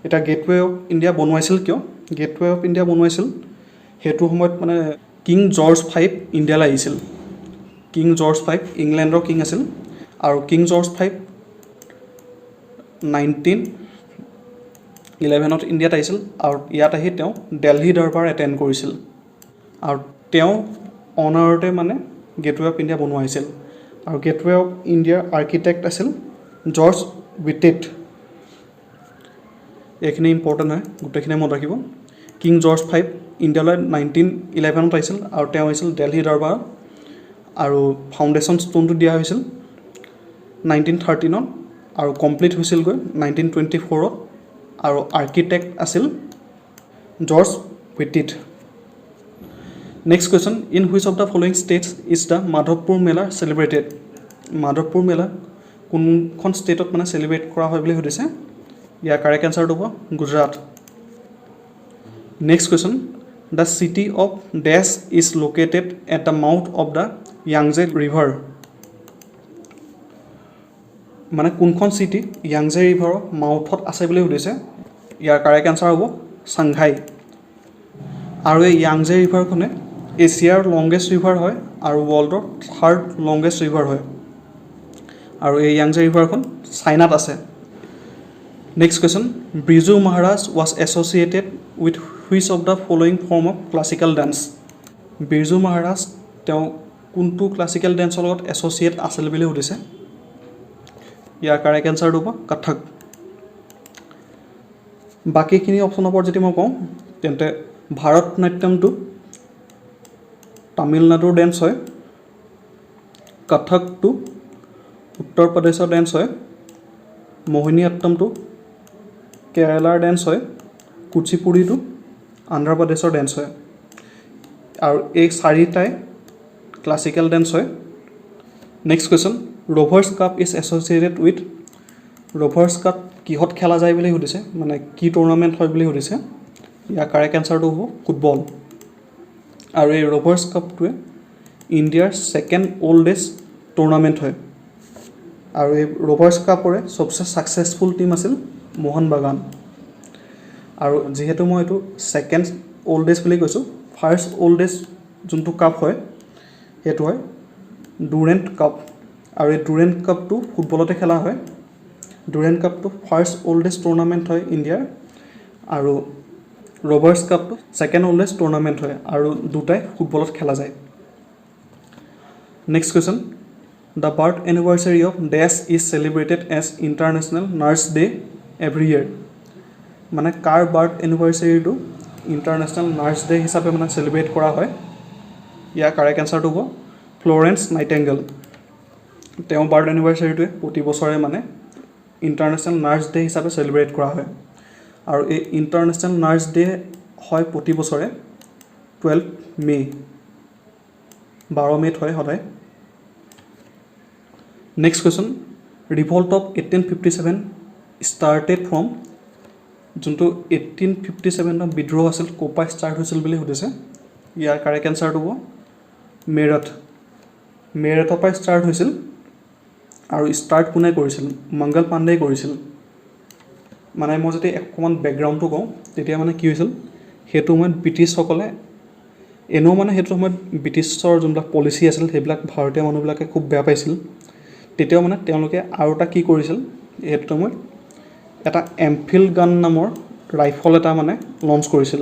এটা গেটৱে অফ ইণ্ডিয়া বনোৱাইছিল কিয় গেটৱে অফ ইণ্ডিয়া বনোৱাইছিল সেইটো সময়ত মানে কিং জৰ্জ V ইণ্ডিয়ালৈ আহিছিল কিং জৰ্জ V ইংলেণ্ডৰ কিং আছিল আৰু কিং জৰ্জ V 1911 ইণ্ডিয়াত আহিছিল আৰু ইয়াত আহি তেওঁ দিল্লী দৰবাৰ এটেণ্ড কৰিছিল আৰু তেওঁ অনাৰতে মানে গেটৱে অফ ইণ্ডিয়া বনোৱা হৈছিল আৰু গেটৱে অফ ইণ্ডিয়াৰ আৰ্কিটেক্ট আছিল জৰ্জ হুইটেট এইখিনি ইম্পৰ্টেণ্ট হয় গোটেইখিনি মনত ৰাখিব কিং জৰ্জ V ইণ্ডিয়ালৈ 1911 আহিছিল আৰু তেওঁ আহিছিল দিল্লী দৰবাৰ আৰু ফাউণ্ডেশ্যন ষ্টোনটো দিয়া হৈছিল 1913 আৰু কমপ্লিট হৈছিলগৈ 1924 আৰু আৰ্কিটেক্ট আছিল George Wittet next question in which of the following states is the Madhavpur mela celebrated Madhavpur mela কোনখন ষ্টেটত মানে চেলিব্ৰেট কৰা হয় বুলি সুধিছে ইয়াৰ কাৰেক্ট এনচাৰটো হ'ব Gujarat next question the city of dash is located at the mouth of the Yangtze river মানে কোনখন চিটি য়াংজে ৰিভাৰৰ মাউথত আছে বুলি সুধিছে ইয়াৰ কাৰেক্ট এনচাৰ হ'ব চাংঘাই আৰু এই য়াংজে ৰিভাৰখনে এছিয়াৰ লংগেষ্ট ৰিভাৰ হয় আৰু ৱৰ্ল্ডৰ থাৰ্ড লংগেষ্ট ৰিভাৰ হয় আৰু এই য়াংজে ৰিভাৰখন চাইনাত আছে next question Birju Maharaj was associated with which of the following form of classical dance Birju Maharaj তেওঁ কোনটো ক্লাছিকেল ডেন্সৰ লগত এছ'চিয়েট আছিল বুলি সুধিছে ইয়াৰ কাৰেক্ট এনচাৰটো হ'ব কথক বাকীখিনি অপশ্যনৰ ওপৰত যদি মই কওঁ তেন্তে ভাৰত নাট্যমটো তামিলনাডুৰ ডেন্স হয় কথকটো উত্তৰ প্ৰদেশৰ ডেন্স হয় মোহিনী আট্টমটো কেৰালাৰ ডেন্স হয় কুচিপুড়িটো আন্ধ্ৰ প্ৰদেশৰ ডেন্স হয় আৰু এই চাৰিটাই ক্লাছিকেল ডেন্স হয় next question Rovers Cup is associated with Rovers Cup কিহত খেলা যায় বুলি সুধিছে মানে কি টুৰ্ণামেণ্ট হয় বুলি সুধিছে ইয়াৰ কাৰেক্ট এনচাৰটো হ'ব ফুটবল আৰু এই ৰ'ভাৰ্ছ কাপটোৱে ইণ্ডিয়াৰ ছেকেণ্ড অল্ডেষ্ট টুৰ্ণামেণ্ট হয় আৰু এই ৰ'ভাৰ্ছ কাপৰে চবচে ছাকচেছফুল টীম আছিল মোহন বাগান আৰু যিহেতু মই এইটো ছেকেণ্ড অল্ডেষ্ট বুলি কৈছোঁ ফাৰ্ষ্ট অল্ডেষ্ট যোনটো কাপ হয় সেইটো হয় ডুৰেণ্ট কাপ আৰু এই ডুৰেণ্ট কাপটো ফুটবলতে খেলা হয় ডুৰেণ্ট কাপটো ফাৰ্ষ্ট অল্ডেষ্ট টুৰ্ণামেণ্ট হয় ইণ্ডিয়াৰ আৰু ৰ'ভাৰ্ছ কাপটো ছেকেণ্ড অল্ডেষ্ট টুৰ্ণামেণ্ট হয় আৰু দুটাই ফুটবলত খেলা যায় next question the birth anniversary of dash is celebrated as International Nurse Day every year মানে কাৰ বাৰ্থ এনিভাৰ্চাৰীটো ইণ্টাৰনেশ্যনেল নাৰ্ছ ডে হিচাপে মানে চেলিব্ৰেট কৰা হয় ইয়াৰ কাৰেক্ট এনচাৰটো হ'ব ফ্ল'ৰেন্স নাইটেংগেল তেওঁ বাৰ্থ এনিভাৰ্চাৰীটোৱে প্ৰতি বছৰে মানে ইণ্টাৰনেশ্যনেল নাৰ্ছ ডে হিচাপে চেলিব্ৰেট কৰা হয় আৰু এই ইণ্টাৰনেশ্যনেল নাৰ্ছ ডে হয় প্ৰতি বছৰে 12 মে' 12 মে'ত হয় সদায় next question revolt of 1857 started from যোনটো 1857 বিদ্ৰোহ আছিল ক'ৰ পৰা ষ্টাৰ্ট হৈছিল বুলি সুধিছে ইয়াৰ কাৰেক্ট এনচাৰটো হ'ব মেৰঠৰ পৰা ষ্টাৰ্ট হৈছিল আৰু ষ্টাৰ্ট কোনে কৰিছিল মংগল পাণ্ডেই কৰিছিল মানে মই যদি অকণমান বেকগ্ৰাউণ্ডটো কওঁ তেতিয়া মানে কি হৈছিল সেইটো সময়ত ব্ৰিটিছসকলে এনেও মানে সেইটো সময়ত ব্ৰিটিছৰ যোনবিলাক পলিচি আছিল সেইবিলাক ভাৰতীয় মানুহবিলাকে খুব বেয়া পাইছিল তেতিয়াও মানে তেওঁলোকে আৰু এটা কি কৰিছিল সেইটো সময়ত এটা এমফিল্ড গান নামৰ ৰাইফল এটা মানে লঞ্চ কৰিছিল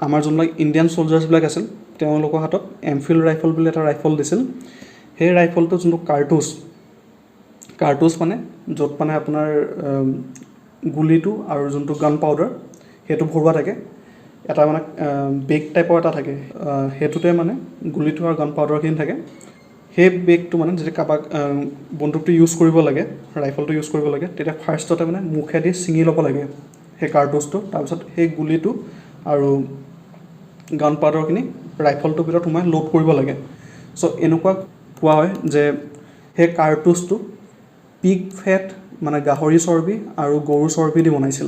আমাৰ যোনবিলাক ইণ্ডিয়ান ছলজাৰ্ছবিলাক আছিল তেওঁলোকৰ হাতত এমফিল্ড ৰাইফল বুলি এটা ৰাইফল দিছিল সেই ৰাইফলটো যোনটো কাৰ্টুজ মানে য'ত মানে আপোনাৰ গুলিটো আৰু যোনটো গান পাউডাৰ সেইটো ভৰোৱা থাকে এটা মানে বেগ টাইপৰ এটা থাকে সেইটোতে মানে গুলিটো আৰু গান পাউডাৰখিনি থাকে সেই বেগটো মানে যেতিয়া কাৰোবাক বন্দুকটো ইউজ কৰিব লাগে ৰাইফলটো ইউজ কৰিব লাগে তেতিয়া ফাৰ্ষ্টতে মানে মুখেদি ছিঙি ল'ব লাগে সেই কাৰ্টুজটো তাৰপিছত সেই গুলিটো আৰু গান পাউডাৰখিনি ৰাইফলটোৰ ভিতৰত সোমাই লোড কৰিব লাগে চ' এনেকুৱা কোৱা হয় যে সেই কাৰ্টুজটো পিগ ফেট মানে গাহৰি চৰ্বি আৰু গৰু চৰ্বি দি বনাইছিল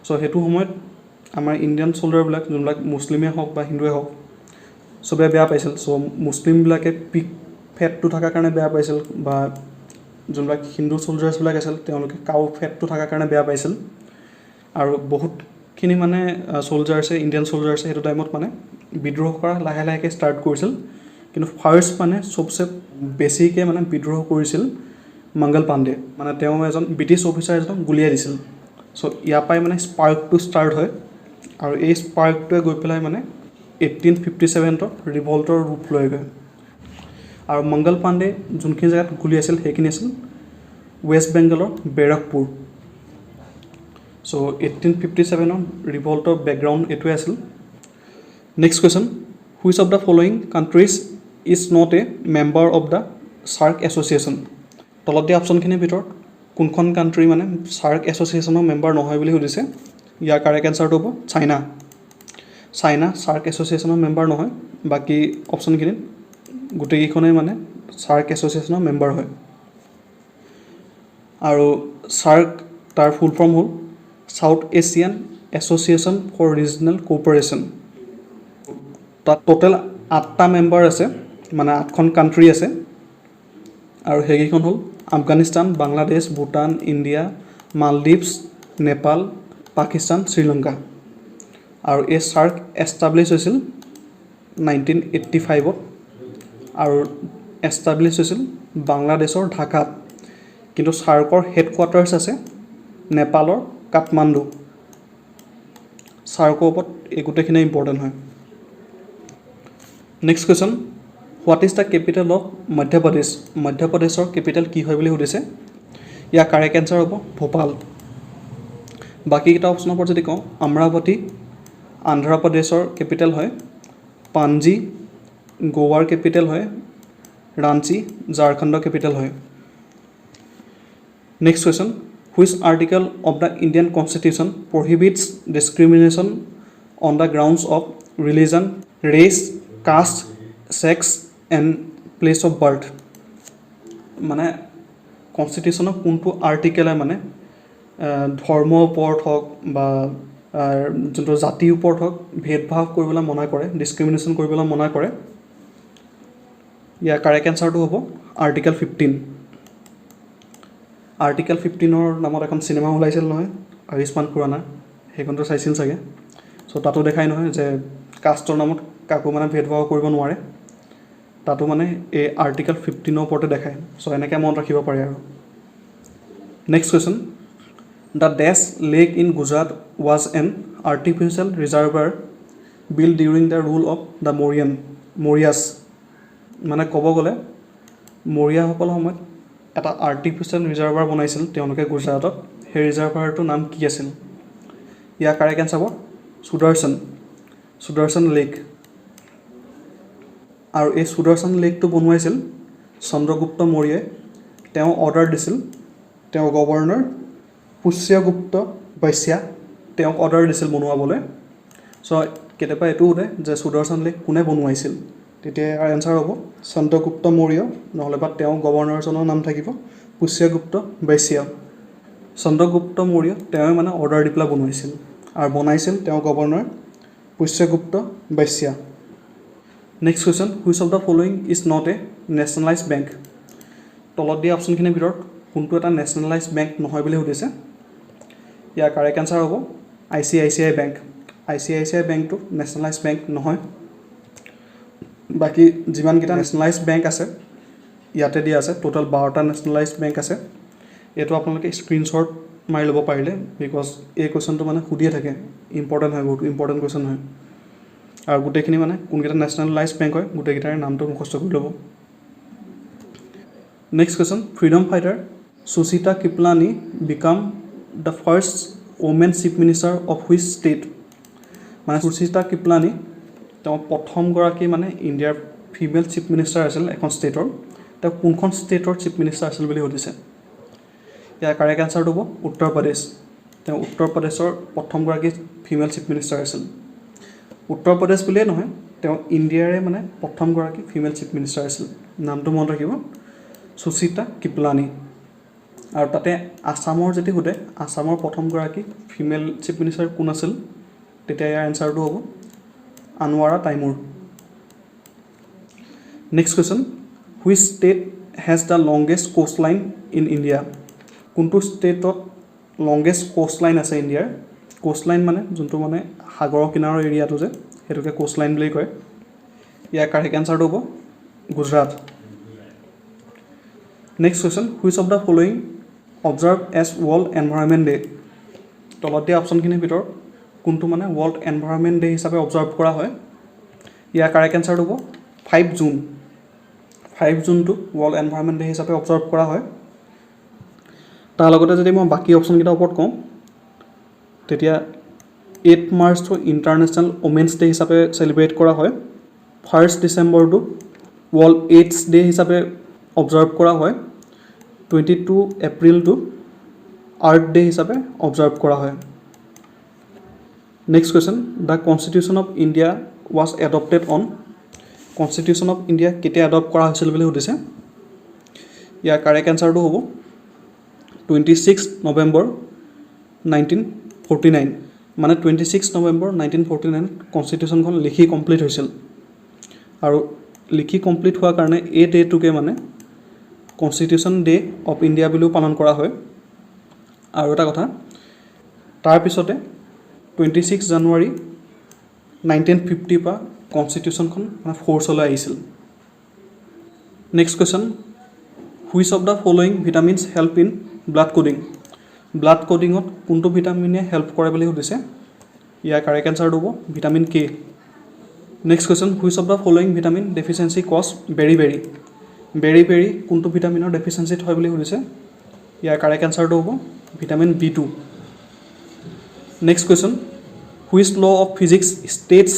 চ' সেইটো সময়ত আমাৰ ইণ্ডিয়ান চ'ল্ডাৰবিলাক যোনবিলাক মুছলিমেই হওক বা হিন্দুৱে হওক চবে বেয়া পাইছিল চ' মুছলিমবিলাকে পিগ ফেটটো থকাৰ কাৰণে বেয়া পাইছিল বা যোনবিলাক হিন্দু চলজাৰ্ছবিলাক আছিল তেওঁলোকে কাউ ফেটটো থকাৰ কাৰণে বেয়া পাইছিল আৰু বহুতখিনি মানে চলজাৰ্ছে ইণ্ডিয়ান চলজাৰ্ছে সেইটো টাইমত মানে বিদ্ৰোহ কৰা লাহে লাহেকৈ ষ্টাৰ্ট কৰিছিল কিন্তু ফাৰ্ষ্ট মানে চবচে বেছিকৈ মানে বিদ্ৰোহ কৰিছিল মংগল পাণ্ডে মানে তেওঁ এজন ব্ৰিটিছ অফিচাৰ এজনক গুলিয়াই দিছিল চ' ইয়াৰ পৰাই মানে স্পাৰ্কটো ষ্টাৰ্ট হয় আৰু এই স্পাৰ্কটোৱে গৈ পেলাই মানে 1857ত ৰিভল্টৰ ৰূপ লয়গৈ আৰু মংগল পাণ্ডে যোনখিনি জেগাত গুলিয়াইছিল সেইখিনি আছিল ৱেষ্ট বেংগলৰ বেৰাকপুৰ চ' 1857ৰ ৰিভল্টৰ বেকগ্ৰাউণ্ড এইটোৱে আছিল next question which of the following countries is not a member of the SAARC association তলত দিয়া অপশ্যনখিনিৰ ভিতৰত কোনখন কাণ্ট্ৰি মানে চাৰ্ক এছ'চিয়েশ্যনৰ মেম্বাৰ নহয় বুলি সুধিছে ইয়াৰ কাৰেক্ট এনচাৰটো হ'ব চাইনা চাৰ্ক এছ'চিয়েশ্যনৰ মেম্বাৰ নহয় বাকী অপশ্যনখিনিত গোটেইকেইখনেই মানে চাৰ্ক এছ'চিয়েশ্যনৰ মেম্বাৰ হয় আৰু চাৰ্ক তাৰ ফুল ফৰ্ম হ'ল South Asian Association for Regional Cooperation তাত টোটেল 8টা মেম্বাৰ আছে মানে 8খন কাণ্ট্ৰি আছে আৰু সেইকেইখন হ'ল আফগানিস্তান বাংলাদেশ ভূটান ইণ্ডিয়া মালদ্বীপছ নেপাল পাকিস্তান শ্ৰীলংকা আৰু এই চাৰ্ক এষ্টাব্লিছ হৈছিল 1985ত আৰু এষ্টাব্লিছ হৈছিল বাংলাদেশৰ ঢাকাত কিন্তু চাৰ্কৰ হেডকোৱাৰ্টাৰ্ছ আছে নেপালৰ কাঠমাণ্ডু চাৰ্কৰ ওপৰত এই গোটেইখিনি ইম্পৰ্টেণ্ট হয় next question what is the capital of মধ্যপ্ৰদেশৰ কেপিটেল কি হয় বুলি সুধিছে ইয়াৰ কাৰেক্ট এনচাৰ হ'ব ভোপাল বাকীকেইটা অপশ্যনৰ ওপৰত যদি কওঁ অমৰাৱতী অন্ধ্ৰপ্ৰদেশৰ কেপিটেল হয় পাঞ্জী গোৱাৰ কেপিটেল হয় ৰাঞ্চি ঝাৰখণ্ডৰ কেপিটেল হয় next question which article of the Indian constitution prohibits discrimination on the grounds of religion race caste sex and place of birth মানে কনষ্টিটিউশ্যনৰ কোনটো আৰ্টিকেলে মানে ধৰ্মৰ ওপৰত হওক বা যোনটো জাতিৰ ওপৰত হওক ভেদভাৱ কৰিবলৈ মনা কৰে ডিছক্ৰিমিনেশ্যন কৰিবলৈ মনা কৰে ইয়াৰ কাৰেক্ট এনচাৰটো হ'ব আৰ্টিকেল 15 আৰ্টিকেল 15ৰ নামত এখন চিনেমা ওলাইছিল নহয় আয়ুষ্মান খুৰানা সেইখনটো চাইছিল চাগে চ' তাতো দেখাই নহয় যে কাষ্টৰ নামত কাকো মানে ভেদভাৱ কৰিব নোৱাৰে তাতো মানে এই আৰ্টিকেল 15ৰ ওপৰতে দেখায় চ' এনেকৈ মনত ৰাখিব পাৰে আৰু next question the dash lake in Gujarat was an artificial reservoir build during the rule of the Mauryas মানে ক'ব গ'লে মৰিয়াসকলৰ সময়ত এটা আৰ্টিফিচিয়েল ৰিজাৰ্ভাৰ বনাইছিল তেওঁলোকে গুজৰাটত সেই ৰিজাৰ্ভাৰটোৰ নাম কি আছিল ইয়াৰ কাৰেক্ট এনচাৰ হ'ব সুদৰ্শন লেক আৰু এই সুদৰ্শন লেকটো বনোৱাইছিল চন্দ্ৰগুপ্ত মৌৰ্যই তেওঁ অৰ্ডাৰ দিছিল তেওঁ গভৰ্ণৰ পুষ্যগুপ্ত বৈশ্যা তেওঁক অৰ্ডাৰ দিছিল বনোৱাবলৈ চ' কেতিয়াবা এইটো সোধে যে সুদৰ্শন লেক কোনে বনোৱাইছিল তেতিয়া ইয়াৰ এনচাৰ হ'ব চন্দ্ৰগুপ্ত মৌৰ্য নহ'লে বা তেওঁ গভৰ্ণৰজনৰ নাম থাকিব পুষ্যগুপ্ত বৈশ্যা চন্দ্ৰগুপ্ত মৌৰ্য তেওঁৱে মানে অৰ্ডাৰ দি পেলাই বনোৱাইছিল আৰু বনাইছিল তেওঁ governor Pushyagupta Vaishya next question which of the following is not a nationalize bank তলত দিয়া অপশ্যনখিনিৰ ভিতৰত কোনটো এটা নেশ্যনেলাইজ বেংক নহয় বুলি সুধিছে ইয়াৰ কাৰেক্ট এনচাৰ হ'ব ICICI বেংক ICICI বেংকটো নেশ্যনেলাইজ বেংক নহয় বাকী যিমানকেইটা নেশ্যনেলাইজ বেংক আছে ইয়াতে দিয়া আছে টোটেল 12টা নেশ্যনেলাইজ বেংক আছে এইটো আপোনালোকে স্ক্ৰীনশ্বট মাৰি ল'ব পাৰিলে বিকজ এই কুৱেশ্যনটো মানে সুধিয়ে থাকে ইম্পৰ্টেণ্ট হয় বহুত ইম্পৰ্টেণ্ট কুৱেশ্যন হয় আৰু গোটেইখিনি মানে কোনকেইটা নেশ্যনেলাইজ বেংক হয় গোটেইকেইটাৰ নামটো মুখস্থ কৰি ল'ব next question freedom fighter Suchita Kripalani became the first women chief minister of which state মানে সুচিতা কৃপলানী তেওঁ প্ৰথমগৰাকী মানে ইণ্ডিয়াৰ ফিমেল চিফ মিনিষ্টাৰ আছিল এখন ষ্টেটৰ তেওঁ কোনখন ষ্টেটৰ চিফ মিনিষ্টাৰ আছিল বুলি সুধিছে ইয়াৰ কাৰেক্ট এনচাৰটো হ'ব উত্তৰ প্ৰদেশ তেওঁ উত্তৰ প্ৰদেশৰ প্ৰথমগৰাকী ফিমেল চিফ মিনিষ্টাৰ আছিল উত্তৰ প্ৰদেশ বুলিয়ে নহয় তেওঁ ইণ্ডিয়াৰে মানে প্ৰথমগৰাকী ফিমেল চিফ মিনিষ্টাৰ আছিল নামটো মনত ৰাখিব সুচিতা কৃপলানী আৰু তাতে আছামৰ যদি সোধে আছামৰ প্ৰথমগৰাকী ফিমেল চিফ মিনিষ্টাৰ কোন আছিল তেতিয়া ইয়াৰ এনচাৰটো হ'ব Anowara টাইমুৰ next question which state has the longest coast line in India কোনটো ষ্টেটত লংগেষ্ট কোষ্ট লাইন আছে ইণ্ডিয়াৰ কোষ্ট লাইন মানে যোনটো মানে সাগৰৰ কিনাৰৰ এৰিয়াটো যে সেইটোকে কোষ্ট লাইন বুলি কয় ইয়াৰ কাৰেক্ট এনচাৰটো হ'ব Gujarat next question which of the following observe as World Environment Day তলত দিয়া অপশ্যনখিনিৰ ভিতৰত কোনটো মানে ৱৰ্ল্ড এনভাইৰনমেণ্ট ডে হিচাপে অবজাৰ্ভ কৰা হয় ইয়াৰ কাৰেক্ট এনচাৰটো হ'ব 5 জুন 5 জুনটো ৱৰ্ল্ড এনভাইৰনমেণ্ট ডে হিচাপে অবজাৰ্ভ কৰা হয় তাৰ লগতে যদি মই বাকী অপশ্যনকেইটাৰ ওপৰত কওঁ তেতিয়া 8 মাৰ্চটো ইণ্টাৰনেশ্যনেল ওমেন্স ডে হিচাপে চেলিব্ৰেট কৰা হয় 1 ডিচেম্বৰটো ৱৰ্ল্ড এইডছ ডে হিচাপে অবজাৰ্ভ কৰা হয় 22 এপ্ৰিলটো আৰ্ট ডে হিচাপে অবজাৰ্ভ কৰা হয় next question the constitution of India was adopted on constitution of India কেতিয়া এডপ্ট কৰা হৈছিল বুলি সুধিছে ইয়াৰ কাৰেক্ট এনচাৰটো হ'ব 26 নৱেম্বৰ 1949 মানে 26 নৱেম্বৰ 1949 কনষ্টিটিউশ্যনখন লিখি কমপ্লিট হৈছিল আৰু লিখি কমপ্লিট হোৱাৰ কাৰণে এই ডেটোকে মানে কনষ্টিটিউশ্যন ডে অফ ইণ্ডিয়া বুলিও পালন কৰা হয় আৰু এটা কথা তাৰপিছতে 26 জানুৱাৰী 1950 পৰা কনষ্টিটিউশ্যনখন মানে ফ'ৰ্চলৈ আহিছিল next question which of the following vitamins help in blood কোডিঙত কোনটো ভিটামিনে হেল্প কৰে বুলি সুধিছে ইয়াৰ কাৰেক্ট এনচাৰটো হ'ব vitamin K next question which of the following vitamin deficiency cause beriberi কোনটো ভিটামিনৰ ডেফিচিয়েঞ্চিত হয় বুলি সুধিছে ইয়াৰ কাৰেক্ট এনচাৰটো হ'ব vitamin B2 next question which law of physics states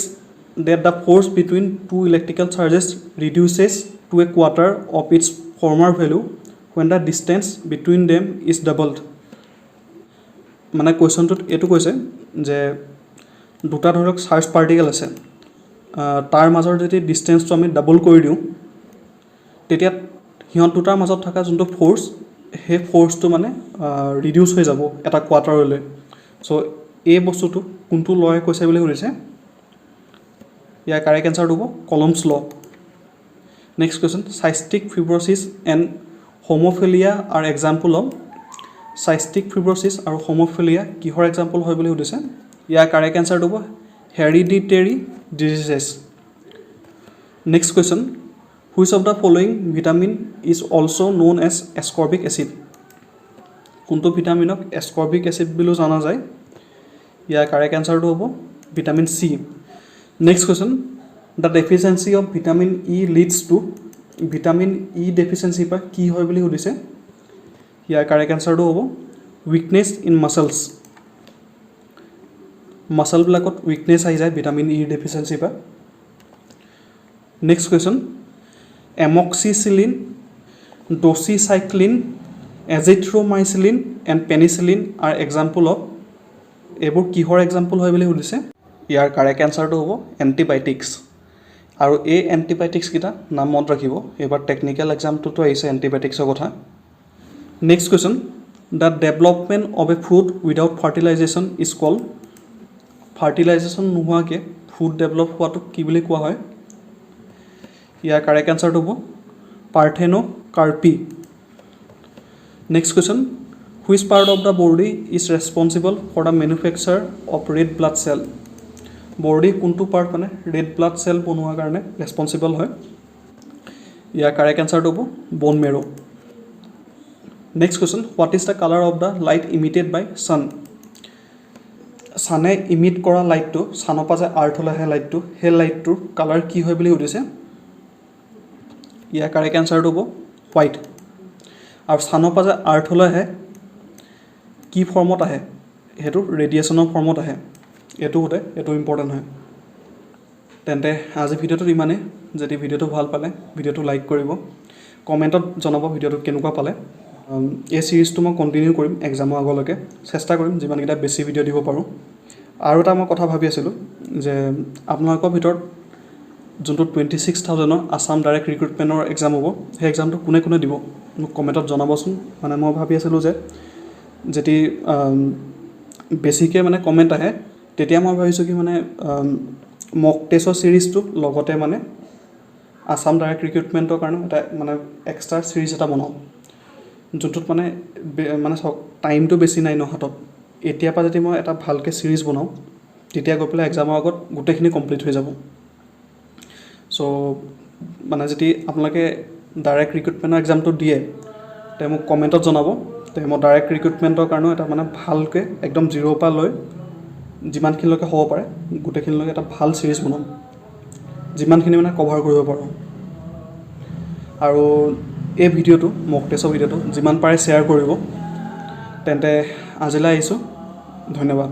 that the force between two electrical charges reduces to a quarter of its former value when the distance between them is doubled মানে কুৱেশ্যনটোত এইটো কৈছে যে দুটা ধৰক charge particle আছে তাৰ মাজৰ যদি ডিষ্টেঞ্চটো আমি ডাবল কৰি দিওঁ তেতিয়া সিহঁত দুটাৰ মাজত থকা যোনটো ফ'ৰ্চ সেই ফ'ৰ্চটো মানে ৰিডিউচ হৈ যাব এটা কোৱাৰ্টাৰলৈ চ' এই বস্তুটো কোনটো লয়ে কৈছে বুলি সুধিছে ইয়াৰ কাৰেক্ট এনচাৰটো হ'ব Coulomb's law next question cystic fibrosis and haemophilia are example of cystic fibrosis আৰু হোম'ফিলিয়া কিহৰ এক্সাম্পল হয় বুলি সুধিছে ইয়াৰ কাৰেক্ট এনচাৰটো হ'ব hereditary diseases next question which of the following vitamin is also' known as ascorbic acid কোনটো ভিটামিনক এস্কৰ্বিক এচিড বুলিও জনা যায় ইয়াৰ কাৰেক্ট এনচাৰটো হ'ব vitamin C next question the deficiency of vitamin E leads to vitamin E deficiency পৰা কি হয় বুলি সুধিছে ইয়াৰ কাৰেক্ট এনচাৰটো হ'ব উইকনেছ ইন মাছলবিলাকত উইকনেছ আহি যায় ভিটামিন ই ডেফিচিয়েঞ্চি পৰা next question amoxicillin doxycycline azithromycin and penicillin are example of এইবোৰ কিহৰ এক্সাম্পল হয় বুলি সুধিছে ইয়াৰ কাৰেক্ট এনচাৰটো হ'ব এণ্টিবায়'টিক্স আৰু এই এণ্টিবায়'টিক্সকেইটা নাম মনত ৰাখিব এইবাৰ টেকনিকেল এক্সামটোতো আহিছে এণ্টিবায়'টিক্সৰ কথা next question the development of a fruit without fertilisation is called fertilisation নোহোৱাকৈ ফ্ৰুট ডেভেলপ হোৱাটোক কি বুলি কোৱা হয় ইয়াৰ কাৰেক্ট এনচাৰটো হ'ব parthenocarpy next question which part of the body is responsible for the manufacture of red blood cell body কোনটো পাৰ্ট মানে ৰেড ব্লাড চেল বনোৱাৰ কাৰণে ৰেছপনচিবল হয় ইয়াৰ কাৰেক্ট এনচাৰটো হ'ব bone marrow next question what is the colour of the light emitted by San ছানে emit কৰা লাইটটো ছানৰ পৰা যে আৰ্থলৈ আহে লাইটটো সেই লাইটটোৰ কালাৰ কি হয় বুলি সুধিছে ইয়াৰ কাৰেক্ট এনচাৰটো হ'ব হোৱাইট আৰু ছানৰ পৰা যে আৰ্থলৈ আহে কি ফৰ্মত আহে সেইটো ৰেডিয়েশ্যনৰ ফৰ্মত আহে এইটো সোধে এইটো ইম্পৰ্টেণ্ট হয় তেন্তে আজি ভিডিঅ'টোত ইমানেই যদি ভিডিঅ'টো ভাল পালে ভিডিঅ'টো লাইক কৰিব কমেণ্টত জনাব ভিডিঅ'টো কেনেকুৱা পালে এই চিৰিজটো মই কণ্টিনিউ কৰিম এক্সামৰ আগলৈকে চেষ্টা কৰিম যিমানকেইটা বেছি ভিডিঅ' দিব পাৰোঁ আৰু এটা মই কথা ভাবি আছিলোঁ যে আপোনালোকৰ ভিতৰত যোনটো 26,000ৰ আছাম ডাইৰেক্ট ৰিক্ৰুটমেণ্টৰ এক্সাম হ'ব সেই এক্সামটো কোনে কোনে দিব মোক কমেণ্টত জনাবচোন মানে মই ভাবি আছিলোঁ যে যদি বেছিকৈ মানে কমেণ্ট আহে তেতিয়া মই ভাবিছোঁ কি মানে মক টেষ্টৰ চিৰিজটো লগতে মানে আছাম ডাইৰেক্ট ৰিক্ৰুটমেণ্টৰ কাৰণে এটা মানে এক্সট্ৰা ছিৰিজ এটা বনাওঁ, যোনটোত মানে চাওক টাইমটো বেছি নাই ন হাতত। এতিয়াৰ পৰা যদি মই এটা ভালকৈ ছিৰিজ বনাওঁ তেতিয়া গৈ পেলাই এক্সামৰ আগত গোটেইখিনি কমপ্লিট হৈ যাব। চ' মানে যদি আপোনালোকে ডাইৰেক্ট ৰিক্ৰুটমেণ্টৰ এক্সামটো দিয়ে তে মোক কমেণ্টত জনাব, তে মই ডাইৰেক্ট ৰিক্ৰুটমেণ্টৰ কাৰণেও এটা মানে ভালকৈ একদম জিৰ'ৰ পৰা লৈ যিমানখিনিলৈকে হ'ব পাৰে গোটেইখিনিলৈকে এটা ভাল ছিৰিজ বনাম, যিমানখিনি মানে কভাৰ কৰিব পাৰোঁ। আৰু এই ভিডিঅ'টো মক টেষ্টৰ ভিডিঅ'টো যিমান পাৰে শ্বেয়াৰ কৰিব। তেন্তে আজিলৈ আহিছোঁ, ধন্যবাদ।